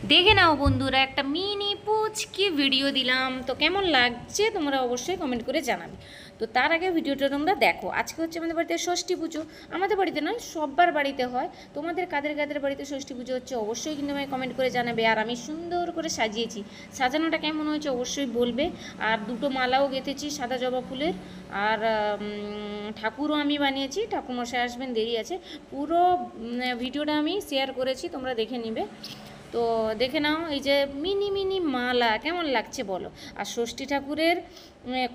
দেখে নাও বন্ধুরা, একটা মিনি পুচকি ভিডিও দিলাম, তো কেমন লাগছে তোমরা অবশ্যই কমেন্ট করে জানাবে। তো তার আগে ভিডিওটা তোমরা দেখো। আজকে হচ্ছে আমাদের বাড়িতে ষষ্ঠী পুজো। আমাদের বাড়িতে নয়, সবার বাড়িতে হয়। তোমাদের কাদের কাদের বাড়িতে ষষ্ঠী পুজো হচ্ছে অবশ্যই কিন্তু আমায় কমেন্ট করে জানাবে। আর আমি সুন্দর করে সাজিয়েছি, সাজানোটা কেমন হয়েছে অবশ্যই বলবে। আর দুটো মালাও গেঁথেছি সাদা জবা ফুলের। আর ঠাকুরও আমি বানিয়েছি, ঠাকুরমশাই আসবেন, দেরি আছে। পুরো ভিডিওটা আমি শেয়ার করেছি, তোমরা দেখে নিবে। তো দেখে নাও, এই যে মিনি মিনি মালা কেমন লাগছে বলো। আর ষষ্ঠী ঠাকুরের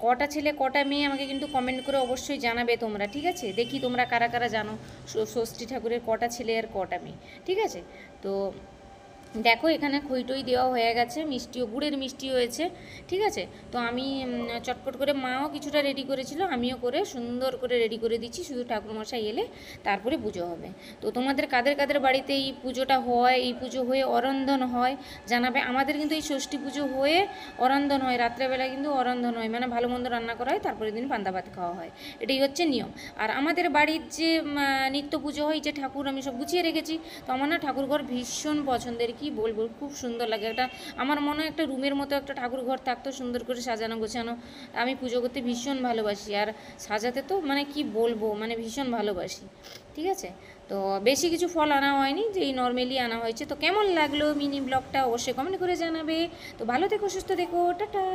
কটা ছেলে কটা মেয়ে আমাকে কিন্তু কমেন্ট করে অবশ্যই জানাবে তোমরা, ঠিক আছে? দেখি তোমরা কারা কারা জানো ষষ্ঠী ঠাকুরের কটা ছেলে আর কটা মেয়ে, ঠিক আছে? তো দেখো, এখানে খইটই দেওয়া হয়ে গেছে, মিষ্টিও, গুড়ের মিষ্টি হয়েছে, ঠিক আছে? তো আমি চটপট করে, মাও কিছুটা রেডি করেছিল, আমিও করে সুন্দর করে রেডি করে দিচ্ছি, শুধু ঠাকুরমশাই এলে তারপরে পুজো হবে। তো তোমাদের কাদের কাদের বাড়িতে এই পুজোটা হয়, এই পুজো হয়ে অরন্ধন হয় জানাবে। আমাদের কিন্তু এই ষষ্ঠী পুজো হয়ে অরন্ধন হয়, রাত্রেবেলা কিন্তু অরন্ধন হয়, মানে ভালো মন্দ রান্না করা হয়, তারপরে দিন পান্তা ভাত খাওয়া হয়। এটাই হচ্ছে নিয়ম। আর আমাদের বাড়ির যে নিত্য পুজো হয়, যে ঠাকুর আমি সব গুছিয়ে রেখেছি, তো আমার না ঠাকুর ঘর ভীষণ পছন্দের, কি বলবো, খুব সুন্দর লাগে। একটা আমার মনে হয় একটা রুমের মতো একটা ঠাকুর ঘর থাকতো, সুন্দর করে সাজানো গোছানো। আমি পুজো করতে ভীষণ ভালোবাসি, আর সাজাতে তো মানে কি বলবো, মানে ভীষণ ভালোবাসি, ঠিক আছে? তো বেশি কিছু ফল আনা হয়নি, যে এই নর্মালি আনা হয়েছে। তো কেমন লাগলো মিনি ব্লগটা অবশ্যই কমেন্ট করে জানাবে। তো ভালো থেকো, সুস্থ থেকো, টাটা।